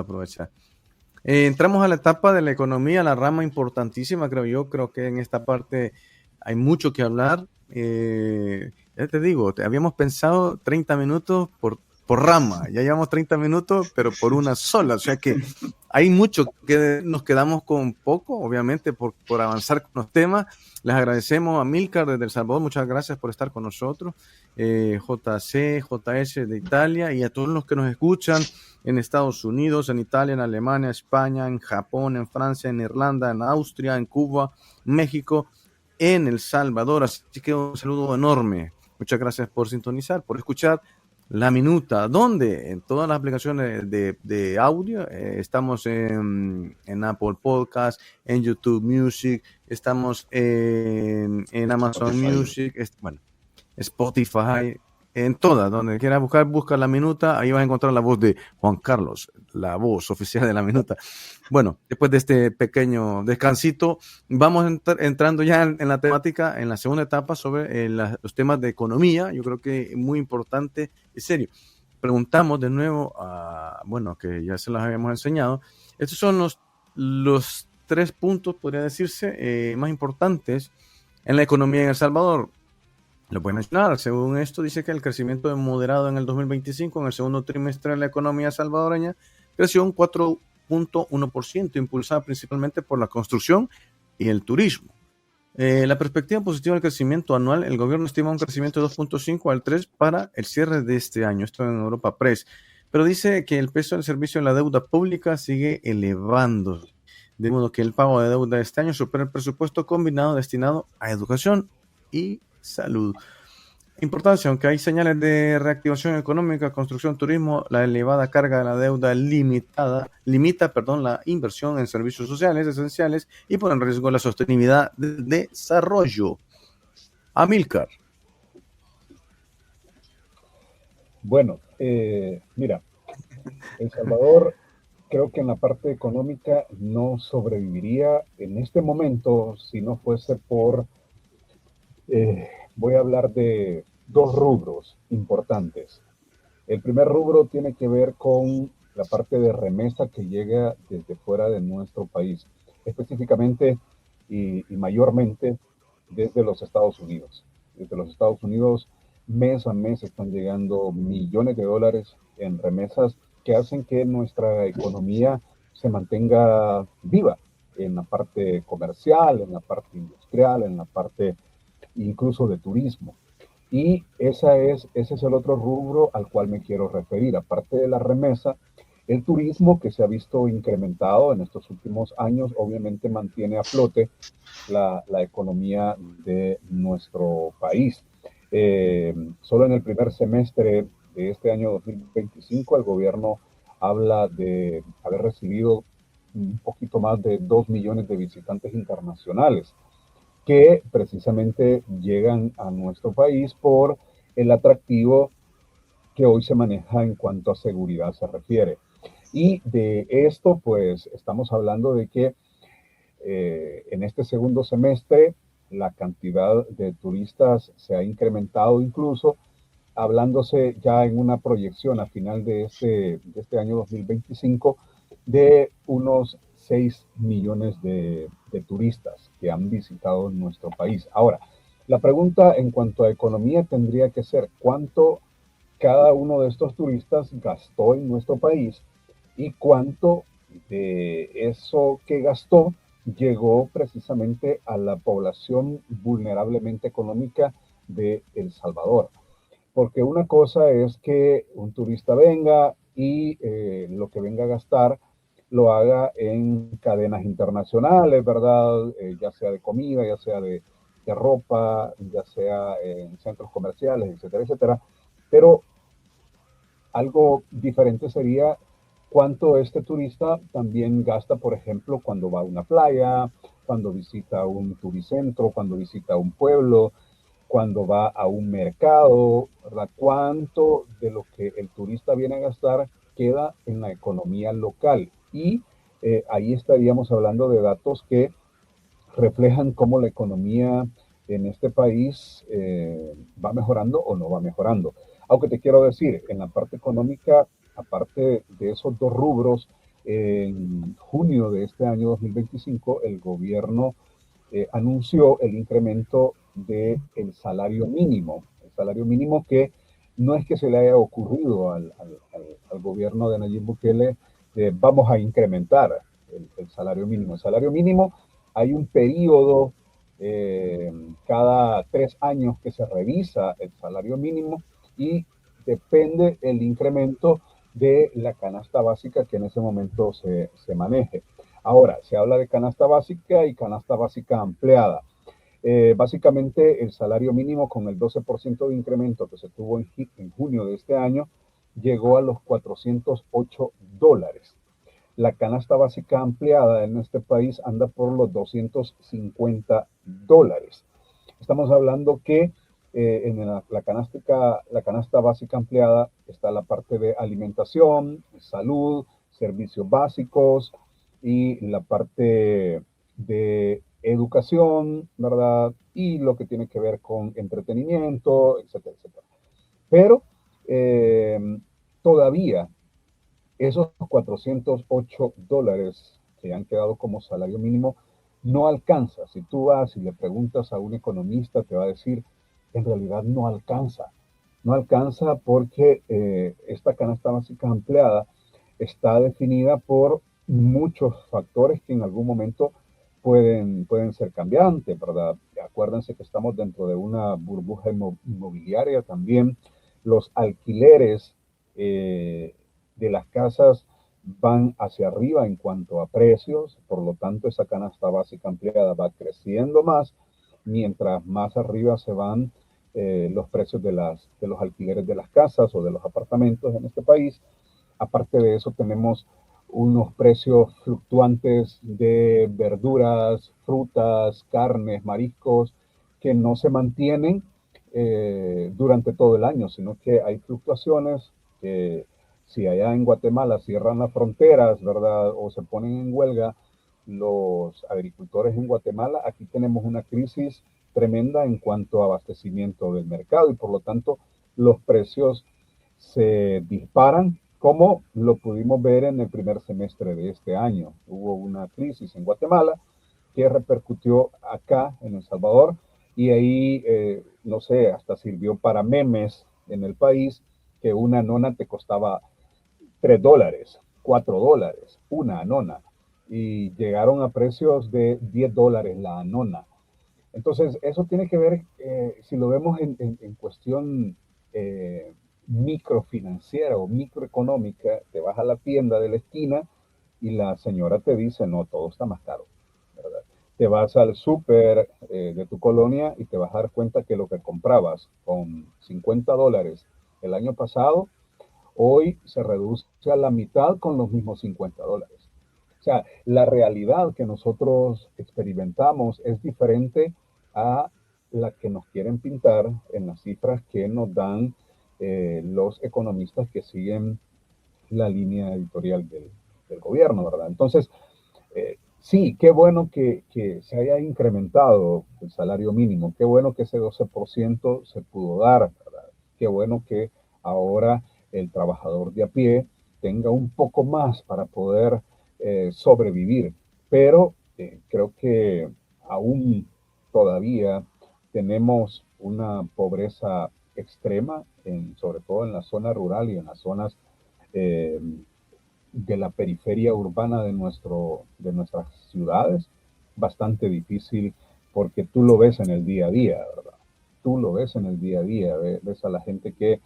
aprovechar. Entramos a la etapa de la economía, la rama importantísima, creo yo. Creo que en esta parte hay mucho que hablar. Ya te digo, habíamos pensado 30 minutos por rama, ya llevamos 30 minutos, pero por una sola. O sea que hay mucho que nos quedamos con poco, obviamente, por avanzar con los temas. Les agradecemos a Milcar desde El Salvador, muchas gracias por estar con nosotros. JC, JS de Italia y a todos los que nos escuchan en Estados Unidos, en Italia, en Alemania, España, en Japón, en Francia, en Irlanda, en Austria, en Cuba, México, en El Salvador. Así que un saludo enorme. Muchas gracias por sintonizar, por escuchar La Minuta. ¿Dónde? En todas las aplicaciones de audio. Estamos en Apple Podcast, en YouTube Music, estamos en Amazon Spotify. Music, bueno, Spotify, en todas, donde quieras buscar, busca La Minuta, ahí vas a encontrar la voz de Juan Carlos, la voz oficial de La Minuta. Bueno, después de este pequeño descansito, vamos entrando ya en la temática, en la segunda etapa sobre los temas de economía. Yo creo que es muy importante, en serio. Preguntamos de nuevo, bueno, que ya se los habíamos enseñado. Estos son los 3 puntos, podría decirse, más importantes en la economía en El Salvador. Lo puede mencionar. Según esto, dice que el crecimiento es moderado en el 2025. En el segundo trimestre de la economía salvadoreña creció un 4.1%, impulsada principalmente por la construcción y el turismo. La perspectiva positiva del crecimiento anual, el gobierno estima un crecimiento de 2.5 al 3 para el cierre de este año. Esto en Europa Press. Pero dice que el peso del servicio en la deuda pública sigue elevándose, de modo que el pago de deuda de este año supera el presupuesto combinado destinado a educación y salud. Importancia, aunque hay señales de reactivación económica, construcción, turismo, la elevada carga de la deuda limita la inversión en servicios sociales esenciales y pone en riesgo la sostenibilidad del desarrollo. Amílcar. Bueno, mira, El Salvador creo que en la parte económica no sobreviviría en este momento si no fuese por, voy a hablar de dos rubros importantes. El primer rubro tiene que ver con la parte de remesa que llega desde fuera de nuestro país, específicamente y mayormente desde los Estados Unidos. Desde los Estados Unidos, mes a mes están llegando millones de dólares en remesas que hacen que nuestra economía se mantenga viva en la parte comercial, en la parte industrial, en la parte incluso de turismo. Y ese es el otro rubro al cual me quiero referir. Aparte de la remesa, el turismo que se ha visto incrementado en estos últimos años obviamente mantiene a flote la economía de nuestro país. Solo en el primer semestre de este año 2025 el gobierno habla de haber recibido un poquito más de 2 millones de visitantes internacionales que precisamente llegan a nuestro país por el atractivo que hoy se maneja en cuanto a seguridad se refiere. Y de esto, pues, estamos hablando de que en este segundo semestre la cantidad de turistas se ha incrementado incluso, hablándose ya en una proyección a final de este año 2025 de unos 6 millones de turistas que han visitado nuestro país. Ahora, la pregunta en cuanto a economía tendría que ser cuánto cada uno de estos turistas gastó en nuestro país y cuánto de eso que gastó llegó precisamente a la población vulnerablemente económica de El Salvador. Porque una cosa es que un turista venga y lo que venga a gastar lo haga en cadenas internacionales, ¿verdad? Ya sea de comida, ya sea de ropa, ya sea en centros comerciales, etcétera, etcétera. Pero algo diferente sería cuánto este turista también gasta, por ejemplo, cuando va a una playa, cuando visita un turicentro, cuando visita un pueblo, cuando va a un mercado, ¿verdad? Cuánto de lo que el turista viene a gastar queda en la economía local. Y ahí estaríamos hablando de datos que reflejan cómo la economía en este país va mejorando o no va mejorando. Aunque te quiero decir, en la parte económica, aparte de esos dos rubros, En junio de este año 2025, el gobierno anunció el incremento del salario mínimo. El salario mínimo que no es que se le haya ocurrido al gobierno de Nayib Bukele, vamos a incrementar el salario mínimo. El salario mínimo, hay un periodo cada 3 años que se revisa el salario mínimo y depende el incremento de la canasta básica que en ese momento se maneje. Ahora, se habla de canasta básica y canasta básica ampliada. Básicamente, el salario mínimo con el 12% de incremento que se tuvo en junio de este año llegó a los $408. La canasta básica ampliada en este país anda por los $250. Estamos hablando que en la canasta básica ampliada está la parte de alimentación, salud, servicios básicos y la parte de educación, ¿verdad? Y lo que tiene que ver con entretenimiento, etcétera, etcétera. Pero eh, todavía esos $408 que han quedado como salario mínimo no alcanza. Si tú vas y le preguntas a un economista, te va a decir, en realidad no alcanza. No alcanza porque esta canasta básica ampliada está definida por muchos factores que en algún momento pueden ser cambiantes, ¿verdad? Acuérdense que estamos dentro de una burbuja inmobiliaria también. Los alquileres de las casas van hacia arriba en cuanto a precios, por lo tanto esa canasta básica ampliada va creciendo más, mientras más arriba se van los precios de los alquileres de las casas o de los apartamentos en este país. Aparte de eso tenemos unos precios fluctuantes de verduras, frutas, carnes, mariscos, que no se mantienen durante todo el año, sino que hay fluctuaciones que si allá en Guatemala cierran las fronteras, ¿verdad? O se ponen en huelga los agricultores en Guatemala, aquí tenemos una crisis tremenda en cuanto a abastecimiento del mercado y por lo tanto los precios se disparan, como lo pudimos ver en el primer semestre de este año. Hubo una crisis en Guatemala que repercutió acá en El Salvador y ahí, no sé, hasta sirvió para memes en el país, que una nona te costaba $3, $4, una nona, y llegaron a precios de $10 la nona. Entonces, eso tiene que ver, si lo vemos en cuestión eh, microfinanciera o microeconómica, te vas a la tienda de la esquina y la señora te dice, no, todo está más caro, ¿verdad? Te vas al súper de tu colonia y te vas a dar cuenta que lo que comprabas con $50 el año pasado, hoy se reduce a la mitad con los mismos $50. O sea, la realidad que nosotros experimentamos es diferente a la que nos quieren pintar en las cifras que nos dan los economistas que siguen la línea editorial del gobierno, ¿verdad? Entonces, sí, qué bueno que se haya incrementado el salario mínimo, qué bueno que ese 12% se pudo dar, ¿verdad? Qué bueno que ahora el trabajador de a pie tenga un poco más para poder sobrevivir, pero creo que aún todavía tenemos una pobreza extrema, sobre todo en la zona rural y en las zonas eh, de la periferia urbana de nuestras ciudades, bastante difícil porque tú lo ves en el día a día, ¿verdad? Tú lo ves en el día a día, ves a la gente que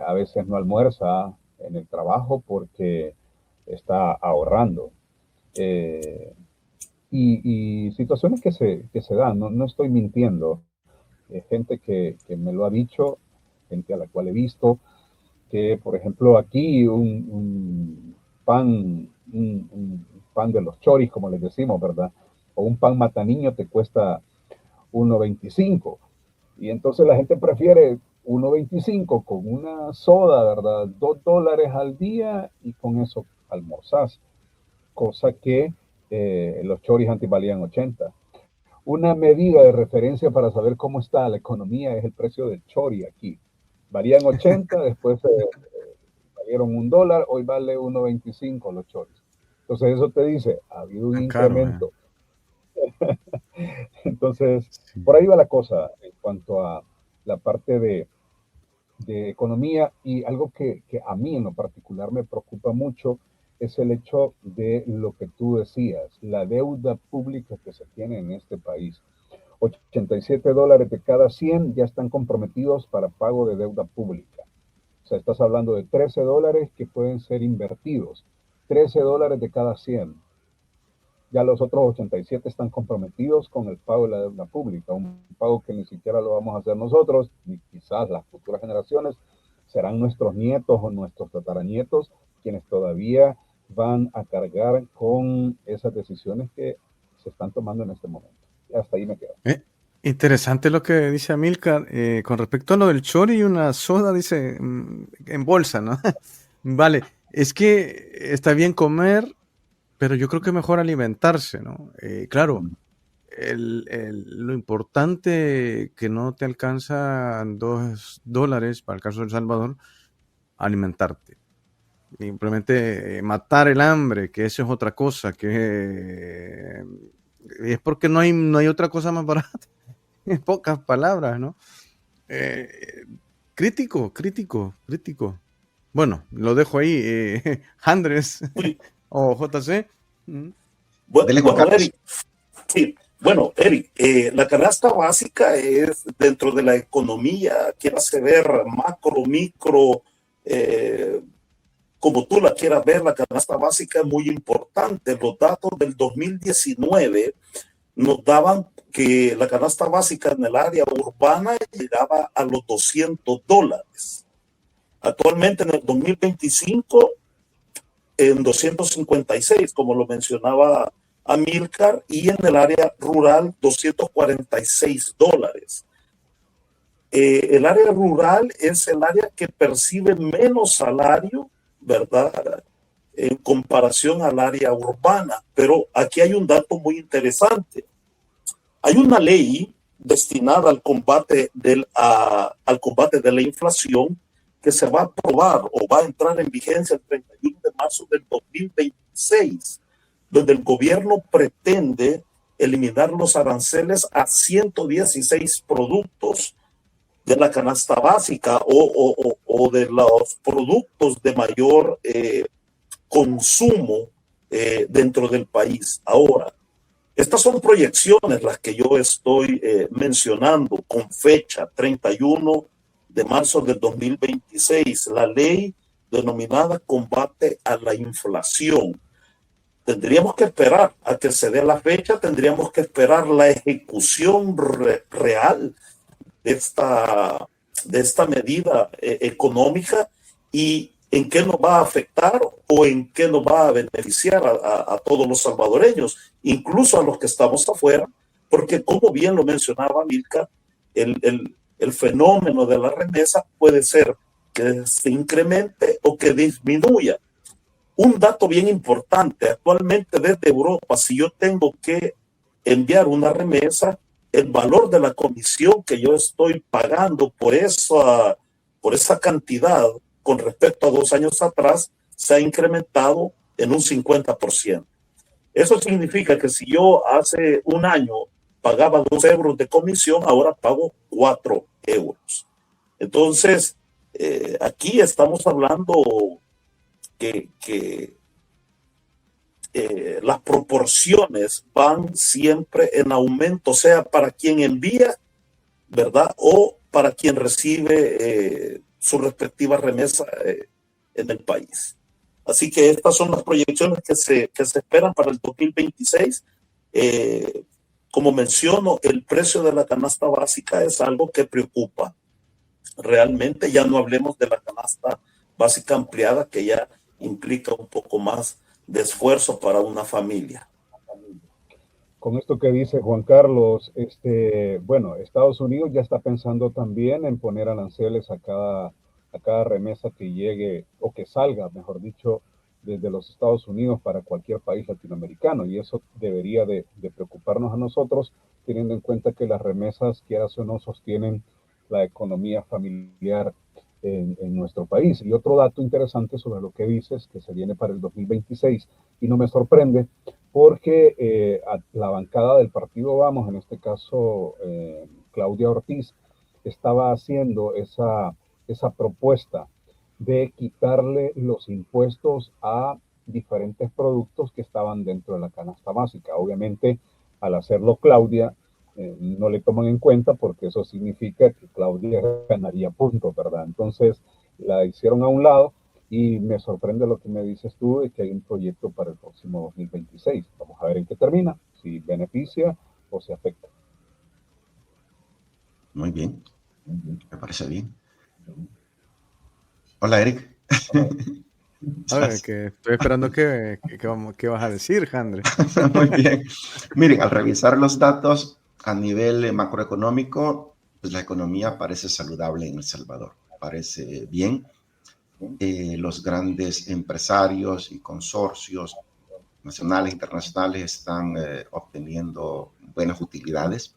a veces no almuerza en el trabajo porque está ahorrando. Eh, y situaciones que se dan, no estoy mintiendo, gente que me lo ha dicho, gente a la cual he visto, que por ejemplo aquí un pan, un pan de los choris, como les decimos, ¿verdad? O un pan mataniño te cuesta 1.25 y entonces la gente prefiere 1.25 con una soda, ¿verdad? $2 al día y con eso almorzás, cosa que los choris antes valían 80. Una medida de referencia para saber cómo está la economía es el precio del chori aquí. Varían 80, después salieron $1, hoy vale 1.25 los choris. Entonces eso te dice, ha habido un Tan caro, incremento. Entonces, sí. por ahí va la cosa en cuanto a la parte de economía, y algo que a mí en lo particular me preocupa mucho es el hecho de lo que tú decías, la deuda pública que se tiene en este país. $87 de cada 100 ya están comprometidos para pago de deuda pública. O sea, estás hablando de $13 que pueden ser invertidos. $13 de cada 100. Ya los otros 87 están comprometidos con el pago de la deuda pública, un pago que ni siquiera lo vamos a hacer nosotros, ni quizás las futuras generaciones, serán nuestros nietos o nuestros tataranietos quienes todavía van a cargar con esas decisiones que se están tomando en este momento. Y hasta ahí me quedo. Interesante lo que dice Amilcar. Con respecto a lo del chori y una soda, dice en bolsa, ¿no? Vale, es que está bien comer, pero yo creo que mejor alimentarse, ¿no? Claro, lo importante que no te alcanza $2 para el caso de El Salvador, alimentarte. Simplemente matar el hambre, que eso es otra cosa, que es porque no hay otra cosa más barata. En pocas palabras, ¿no? Eh, crítico, crítico, crítico. Bueno, lo dejo ahí. Andrés Sí. o JC. Mm. Dele, Juan Bueno, Carlos. Eric, sí. Bueno, Eric, la canasta básica es dentro de la economía, quieras ver macro, micro, como tú la quieras ver, la canasta básica es muy importante. Los datos del 2019 nos daban que la canasta básica en el área urbana llegaba a los $200. Actualmente en el 2025 en 256, como lo mencionaba Amilcar, y en el área rural $246. El área rural es el área que percibe menos salario, ¿verdad? En comparación al área urbana. Pero aquí hay un dato muy interesante. Hay una ley destinada al combate de la inflación que se va a aprobar o va a entrar en vigencia el 31 de marzo del 2026, donde el gobierno pretende eliminar los aranceles a 116 productos de la canasta básica o de los productos de mayor consumo dentro del país. Ahora, estas son proyecciones las que yo estoy mencionando con fecha 31 de marzo del 2026, la ley denominada combate a la inflación. Tendríamos que esperar a que se dé la fecha, tendríamos que esperar la ejecución real de esta medida económica y en qué nos va a afectar o en qué nos va a beneficiar a todos los salvadoreños, incluso a los que estamos afuera, porque como bien lo mencionaba Milka, el fenómeno de la remesa puede ser que se incremente o que disminuya. Un dato bien importante, actualmente desde Europa, si yo tengo que enviar una remesa, el valor de la comisión que yo estoy pagando por esa cantidad con respecto a 2 años atrás se ha incrementado en un 50%. Eso significa que si yo hace un año pagaba 2 € de comisión, ahora pago 4 €. Entonces, aquí estamos hablando que las proporciones van siempre en aumento, sea para quien envía, ¿verdad? O para quien recibe su respectiva remesa en el país. Así que estas son las proyecciones que se esperan para el 2026. Como menciono, el precio de la canasta básica es algo que preocupa. Realmente ya no hablemos de la canasta básica ampliada, que ya implica un poco más de esfuerzo para una familia. Con esto que dice Juan Carlos, bueno, Estados Unidos ya está pensando también en poner aranceles a cada remesa que llegue o que salga, mejor dicho, desde los Estados Unidos para cualquier país latinoamericano. Y eso debería de preocuparnos a nosotros, teniendo en cuenta que las remesas, quieras o no, sostienen la economía familiar en nuestro país. Y otro dato interesante sobre lo que dices, que se viene para el 2026, y no me sorprende, porque la bancada del partido Vamos, en este caso Claudia Ortiz, estaba haciendo esa propuesta de quitarle los impuestos a diferentes productos que estaban dentro de la canasta básica. Obviamente, al hacerlo Claudia, no le toman en cuenta porque eso significa que Claudia ganaría puntos, ¿verdad? Entonces la hicieron a un lado y me sorprende lo que me dices tú de que hay un proyecto para el próximo 2026. Vamos a ver en qué termina, si beneficia o si afecta. Muy bien, me parece bien. Hola, Eric. A ver, que estoy esperando qué vas a decir, Jandre. Muy bien. Miren, al revisar los datos a nivel macroeconómico, pues la economía parece saludable en El Salvador, parece bien. Los grandes empresarios y consorcios nacionales e internacionales están obteniendo buenas utilidades,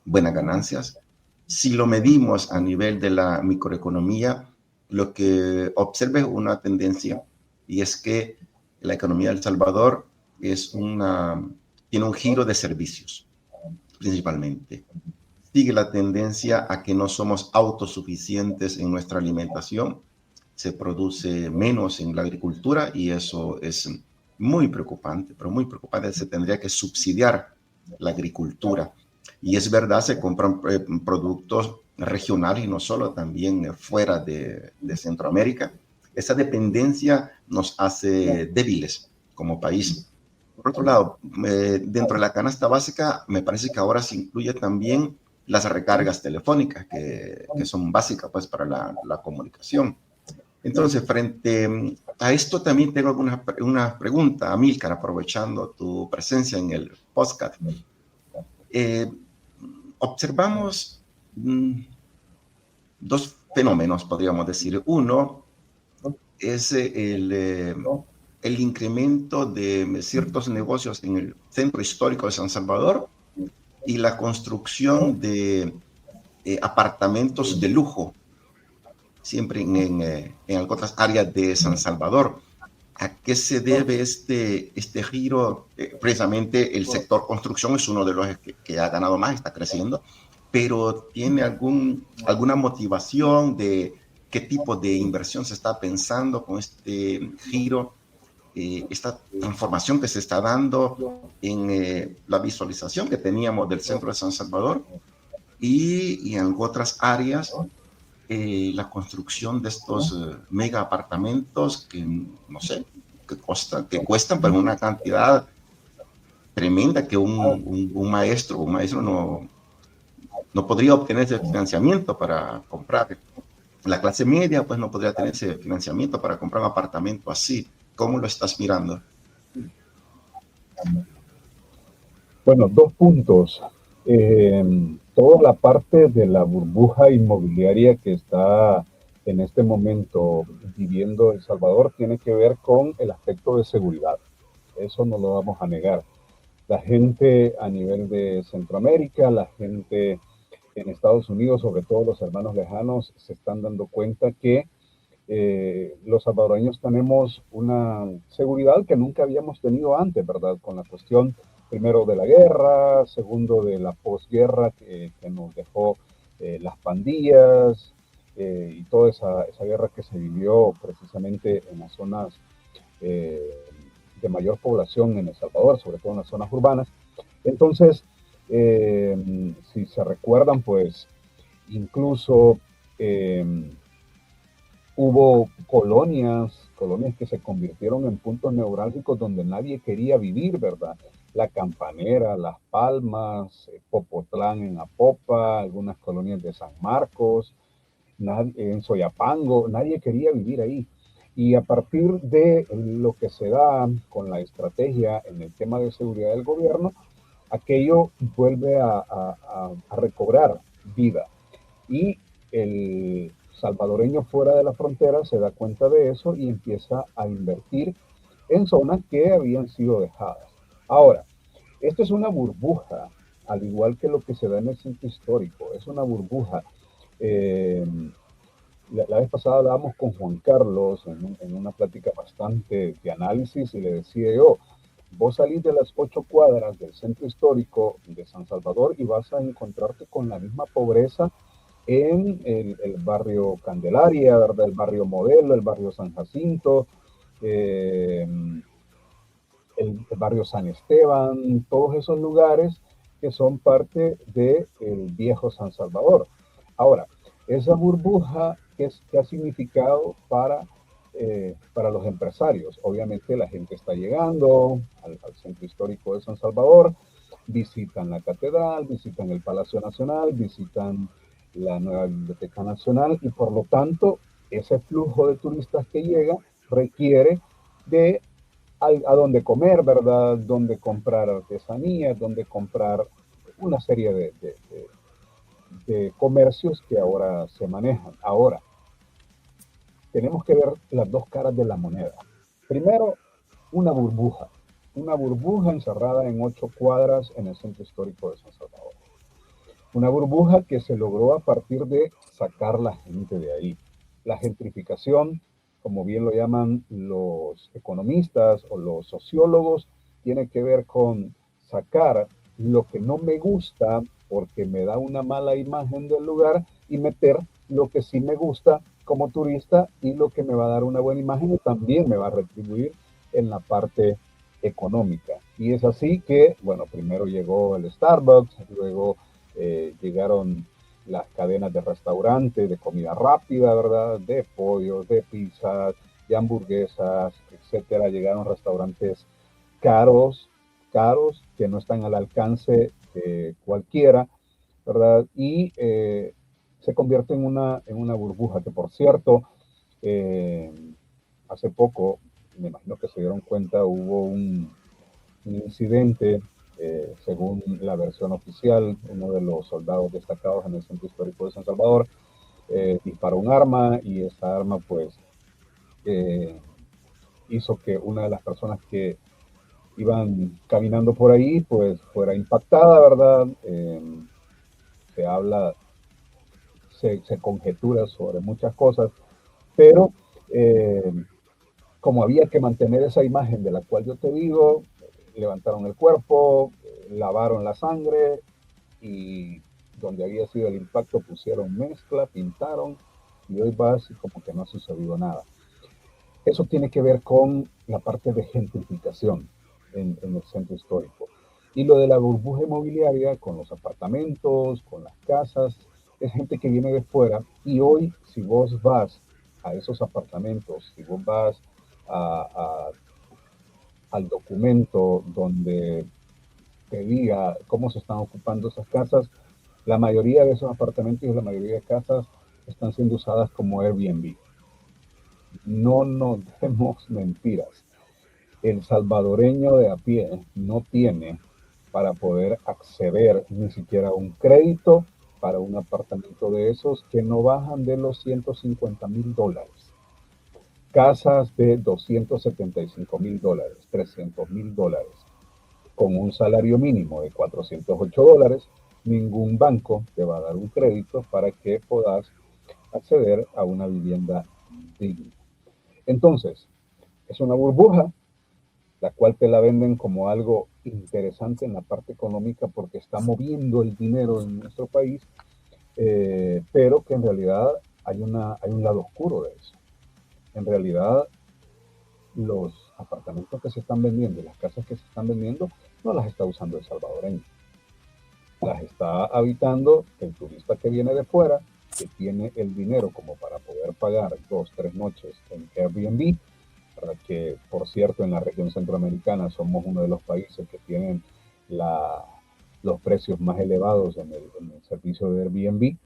buenas ganancias. Si lo medimos a nivel de la microeconomía, lo que observa es una tendencia, y es que la economía de El Salvador tiene un giro de servicios, principalmente. Sigue la tendencia a que no somos autosuficientes en nuestra alimentación, se produce menos en la agricultura y eso es muy preocupante, pero muy preocupante. Se tendría que subsidiar la agricultura. Y es verdad, se compran productos regionales y no solo, también fuera de Centroamérica. Esa dependencia nos hace débiles como país. Por otro lado, dentro de la canasta básica, me parece que ahora se incluye también las recargas telefónicas, que son básicas pues, para la comunicación. Entonces, frente a esto también tengo una pregunta, Amílcar, aprovechando tu presencia en el podcast. Observamos dos fenómenos, podríamos decir. Uno es el incremento de ciertos negocios en el centro histórico de San Salvador y la construcción de apartamentos de lujo, siempre en algunas áreas de San Salvador. ¿A qué se debe este giro? Precisamente el sector construcción es uno de los que ha ganado más, está creciendo, pero ¿tiene alguna motivación de qué tipo de inversión se está pensando con este giro, esta transformación que se está dando en la visualización que teníamos del centro de San Salvador y en otras áreas? La construcción de estos mega apartamentos que, no sé, que cuestan pero una cantidad tremenda que un maestro no podría obtener ese financiamiento para comprar. La clase media pues no podría tener ese financiamiento para comprar un apartamento así. ¿Cómo lo estás mirando? Bueno, dos puntos. Toda la parte de la burbuja inmobiliaria que está en este momento viviendo El Salvador tiene que ver con el aspecto de seguridad. Eso no lo vamos a negar. La gente a nivel de Centroamérica, la gente en Estados Unidos, sobre todo los hermanos lejanos, se están dando cuenta que los salvadoreños tenemos una seguridad que nunca habíamos tenido antes, ¿verdad? Con la cuestión primero de la guerra, segundo de la posguerra que nos dejó las pandillas y toda esa guerra que se vivió precisamente en las zonas de mayor población en El Salvador, sobre todo en las zonas urbanas. Entonces, si se recuerdan, pues incluso hubo colonias que se convirtieron en puntos neurálgicos donde nadie quería vivir, ¿verdad? La Campanera, Las Palmas, Popotlán en Apopa, algunas colonias de San Marcos, en Soyapango, nadie quería vivir ahí. Y a partir de lo que se da con la estrategia en el tema de seguridad del gobierno, aquello vuelve a recobrar vida. Y el salvadoreño fuera de la frontera se da cuenta de eso y empieza a invertir en zonas que habían sido dejadas. Ahora, esto es una burbuja, al igual que lo que se da en el centro histórico, es una burbuja. la vez pasada hablábamos con Juan Carlos en una plática bastante de análisis y le decía yo, vos salís de las 8 cuadras del centro histórico de San Salvador y vas a encontrarte con la misma pobreza en el barrio Candelaria, ¿verdad? El barrio Modelo, el barrio San Jacinto, eh, el barrio San Esteban, todos esos lugares que son parte del viejo San Salvador. Ahora, esa burbuja, ¿qué ha significado para los empresarios? Obviamente la gente está llegando al centro histórico de San Salvador, visitan la catedral, visitan el Palacio Nacional, visitan la nueva Biblioteca Nacional y por lo tanto ese flujo de turistas que llega requiere de a dónde comer, ¿verdad? Dónde comprar artesanías, dónde comprar una serie de comercios que ahora se manejan. Ahora, tenemos que ver las dos caras de la moneda. Primero, una burbuja encerrada en 8 cuadras en el centro histórico de San Salvador. Una burbuja que se logró a partir de sacar la gente de ahí. La gentrificación, como bien lo llaman los economistas o los sociólogos, tiene que ver con sacar lo que no me gusta porque me da una mala imagen del lugar y meter lo que sí me gusta como turista y lo que me va a dar una buena imagen y también me va a retribuir en la parte económica. Y es así que, bueno, primero llegó el Starbucks, luego llegaron las cadenas de restaurantes, de comida rápida, ¿verdad? De pollo, de pizzas, de hamburguesas, etcétera. Llegaron restaurantes caros, caros, que no están al alcance de cualquiera, ¿verdad? Y se convierte en una burbuja que, por cierto, eh, hace poco, me imagino que se dieron cuenta, hubo un incidente, según la versión oficial, uno de los soldados destacados en el centro histórico de San Salvador disparó un arma y esa arma pues eh, hizo que una de las personas que iban caminando por ahí pues fuera impactada, ¿verdad? Se habla, se conjetura sobre muchas cosas, pero como había que mantener esa imagen de la cual yo te digo, levantaron el cuerpo, lavaron la sangre y donde había sido el impacto pusieron mezcla, pintaron y hoy vas y como que no ha sucedido nada. Eso tiene que ver con la parte de gentrificación en el centro histórico. Y lo de la burbuja inmobiliaria con los apartamentos, con las casas, es gente que viene de fuera y hoy si vos vas a esos apartamentos, si vos vas a, al documento donde te diga cómo se están ocupando esas casas, la mayoría de esos apartamentos y la mayoría de casas están siendo usadas como Airbnb. No nos demos mentiras. El salvadoreño de a pie no tiene para poder acceder ni siquiera a un crédito para un apartamento de esos que no bajan de los $150,000. Casas de $275,000, $300,000, con un salario mínimo de $408, ningún banco te va a dar un crédito para que puedas acceder a una vivienda digna. Entonces, es una burbuja, la cual te la venden como algo interesante en la parte económica porque está moviendo el dinero en nuestro país, pero que en realidad hay un lado oscuro de eso. En realidad, los apartamentos que se están vendiendo, las casas que se están vendiendo, no las está usando el salvadoreño. Las está habitando el turista que viene de fuera, que tiene el dinero como para poder pagar 2, 3 noches en Airbnb, para que, por cierto, en la región centroamericana somos uno de los países que tienen los precios más elevados en el servicio de Airbnb,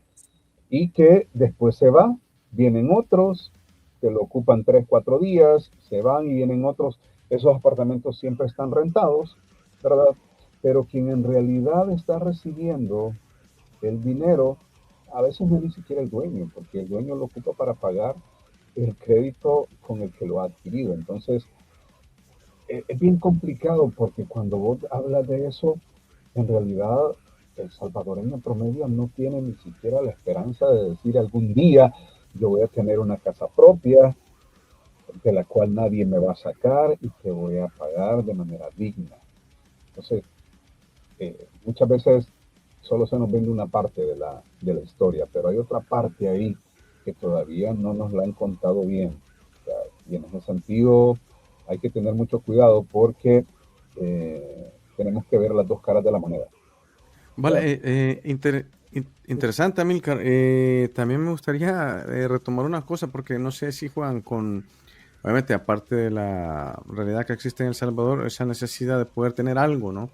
y que después se va, vienen otros que lo ocupan 3, 4 días, se van y vienen otros. Esos apartamentos siempre están rentados, ¿verdad? Pero quien en realidad está recibiendo el dinero, a veces no es ni siquiera el dueño, porque el dueño lo ocupa para pagar el crédito con el que lo ha adquirido. Entonces, es bien complicado porque cuando vos hablas de eso, en realidad el salvadoreño promedio no tiene ni siquiera la esperanza de decir algún día yo voy a tener una casa propia de la cual nadie me va a sacar y que voy a pagar de manera digna. Entonces, muchas veces solo se nos vende una parte de la historia, pero hay otra parte ahí que todavía no nos la han contado bien. O sea, y en ese sentido hay que tener mucho cuidado porque tenemos que ver las dos caras de la moneda. Vale, interesante, Amílcar. También me gustaría retomar una cosa, porque no sé si Juan, obviamente, aparte de la realidad que existe en El Salvador, esa necesidad de poder tener algo, ¿no?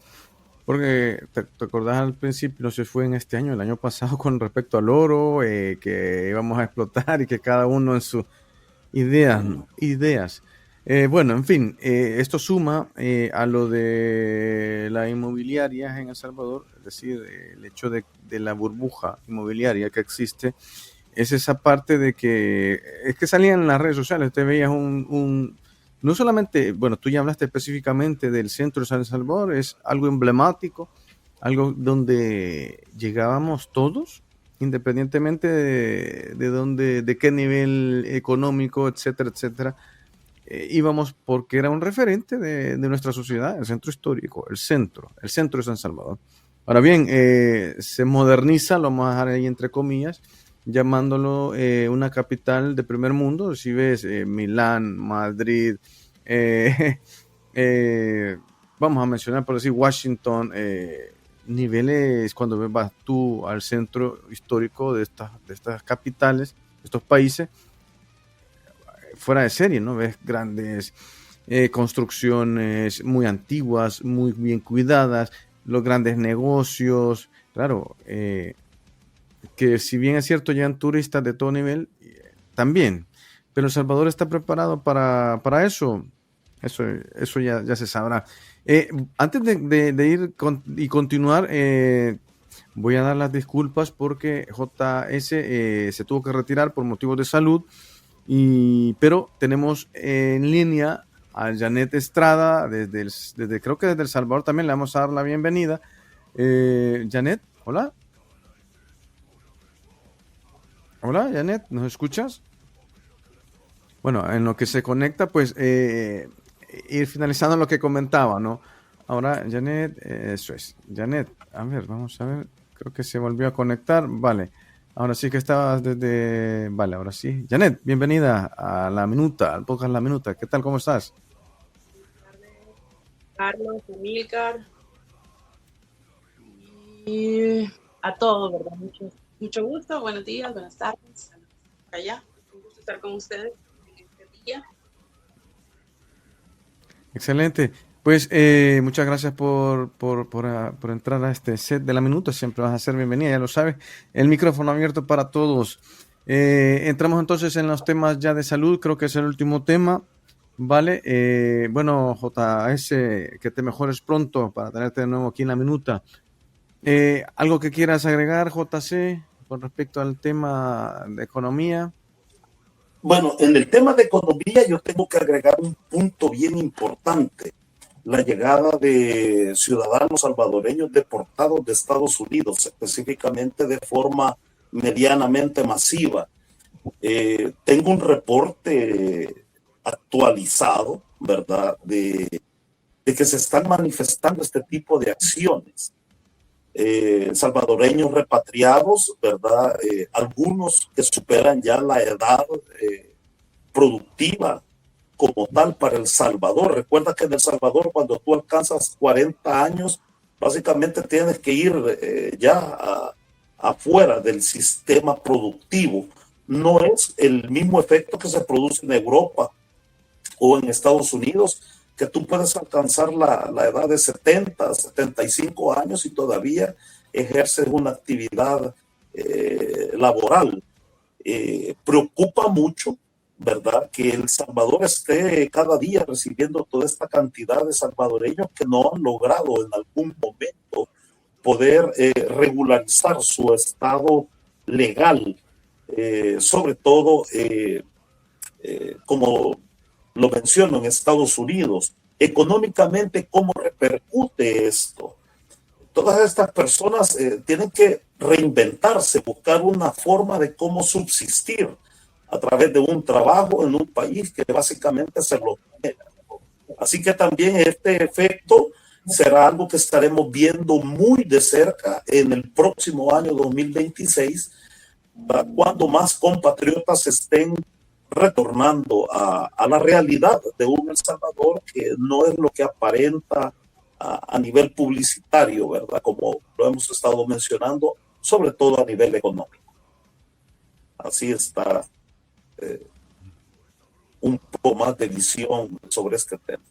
Porque te acordás al principio, no sé si fue en este año, el año pasado, con respecto al oro, que íbamos a explotar y que cada uno en sus ideas. Bueno, en fin, esto suma a lo de la inmobiliaria en El Salvador, es decir, el hecho de la burbuja inmobiliaria que existe, es esa parte de que es que salían en las redes sociales, te veías no solamente, bueno, tú ya hablaste específicamente del centro de San Salvador, es algo emblemático, algo donde llegábamos todos, independientemente de qué nivel económico, etcétera, etcétera, íbamos porque era un referente de nuestra sociedad, el centro histórico, el centro de San Salvador. Ahora bien, se moderniza, lo vamos a dejar ahí entre comillas, llamándolo una capital de primer mundo. Si ves Milán, Madrid, eh, vamos a mencionar por decir Washington, niveles cuando vas tú al centro histórico de estas capitales, de estos países, fuera de serie, ¿no? Ves grandes construcciones muy antiguas, muy bien cuidadas, los grandes negocios, claro, que si bien es cierto llegan turistas de todo nivel, también, pero El Salvador está preparado para eso ya se sabrá. Antes de ir y continuar, voy a dar las disculpas porque JS se tuvo que retirar por motivos de salud, pero tenemos en línea a Janet Estrada, creo que desde El Salvador también le vamos a dar la bienvenida. Janet, hola. Hola, Janet, ¿nos escuchas? Bueno, en lo que se conecta, pues ir finalizando lo que comentaba, ¿no? Ahora, Janet, eso es. Janet, a ver, vamos a ver. Creo que se volvió a conectar. Vale. Ahora sí que estabas desde... Vale, ahora sí. Janet, bienvenida a La Minuta, al podcast La Minuta. ¿Qué tal? ¿Cómo estás? Carlos, Amílcar y a todos, ¿verdad? Mucho gusto. Buenos días, buenas tardes. Allá. Un gusto estar con ustedes en este día. Excelente. Pues muchas gracias por entrar a este set de La Minuta. Siempre vas a ser bienvenida, ya lo sabes. El micrófono abierto para todos. Entramos entonces en los temas ya de salud. Creo que es el último tema. Vale. Bueno, JS, que te mejores pronto para tenerte de nuevo aquí en La Minuta. ¿Algo que quieras agregar, JC, con respecto al tema de economía? Bueno, en el tema de economía yo tengo que agregar un punto bien importante: la llegada de ciudadanos salvadoreños deportados de Estados Unidos, específicamente de forma medianamente masiva. Tengo un reporte actualizado, ¿verdad?, de que se están manifestando este tipo de acciones. Salvadoreños repatriados, ¿verdad? Algunos que superan ya la edad productiva como tal para El Salvador. Recuerda que en El Salvador, cuando tú alcanzas 40 años, básicamente tienes que ir afuera del sistema productivo. No es el mismo efecto que se produce en Europa o en Estados Unidos, que tú puedes alcanzar la edad de 70, 75 años y todavía ejerces una actividad laboral. Preocupa mucho, ¿verdad?, que El Salvador esté cada día recibiendo toda esta cantidad de salvadoreños que no han logrado en algún momento poder regularizar su estado legal, sobre todo como lo menciono en Estados Unidos. Económicamente, ¿cómo repercute esto? Todas estas personas tienen que reinventarse, buscar una forma de cómo subsistir. a través de un trabajo en un país que básicamente se lo niega. Así que también este efecto será algo que estaremos viendo muy de cerca en el próximo año 2026, cuando más compatriotas estén retornando a la realidad de un El Salvador que no es lo que aparenta a nivel publicitario, ¿verdad? Como lo hemos estado mencionando, sobre todo a nivel económico. Así está un poco más de visión sobre este tema.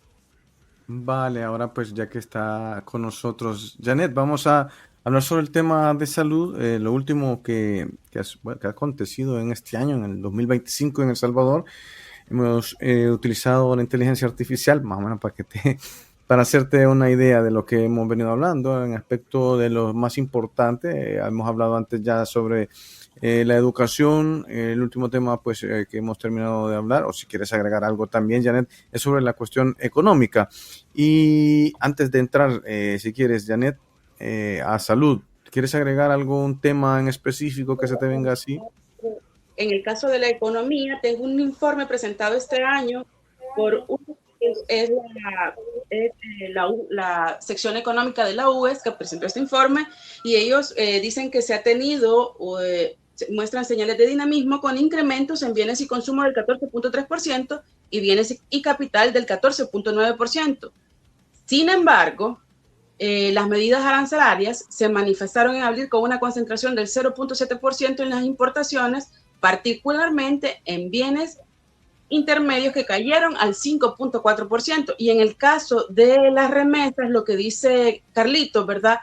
Vale, ahora pues ya que está con nosotros Janet, vamos a hablar sobre el tema de salud, lo último que ha acontecido en este año, en el 2025 en El Salvador. Hemos utilizado la inteligencia artificial, más o menos para hacerte una idea de lo que hemos venido hablando en aspecto de lo más importante. Hemos hablado antes ya sobre la educación. El último tema pues que hemos terminado de hablar, o si quieres agregar algo también, Janet, es sobre la cuestión económica. Y antes de entrar, si quieres, Janet, a salud, ¿quieres agregar algún tema en específico que se te venga así? En el caso de la economía, tengo un informe presentado este año por la sección económica de la UES que presentó este informe, y ellos dicen que se ha tenido, muestran señales de dinamismo con incrementos en bienes y consumo del 14.3% y bienes y capital del 14.9%. Sin embargo, las medidas arancelarias se manifestaron en abril con una concentración del 0.7% en las importaciones, particularmente en bienes intermedios que cayeron al 5.4%. Y en el caso de las remesas, lo que dice Carlitos, ¿verdad?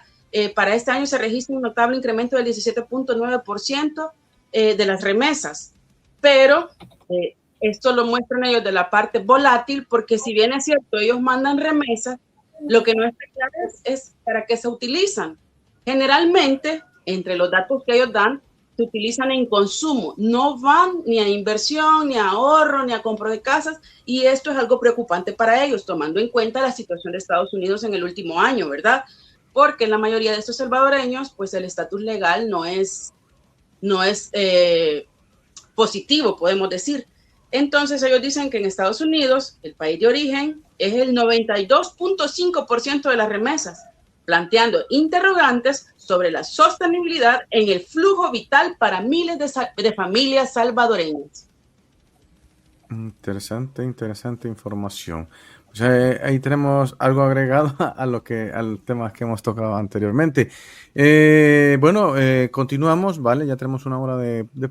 Para este año se registra un notable incremento del 17.9% de las remesas. Pero esto lo muestran ellos de la parte volátil, porque si bien es cierto, ellos mandan remesas, lo que no está claro es para qué se utilizan. Generalmente, entre los datos que ellos dan, se utilizan en consumo, no van ni a inversión, ni a ahorro, ni a compra de casas, y esto es algo preocupante para ellos, tomando en cuenta la situación de Estados Unidos en el último año, ¿verdad? Porque en la mayoría de estos salvadoreños, pues el estatus legal no es positivo, podemos decir. Entonces ellos dicen que en Estados Unidos, el país de origen, es el 92.5% de las remesas, planteando interrogantes sobre la sostenibilidad en el flujo vital para miles de familias salvadoreñas. Interesante información. Pues ahí tenemos algo agregado al tema que hemos tocado anteriormente. Bueno, continuamos, ¿vale? Ya tenemos una hora de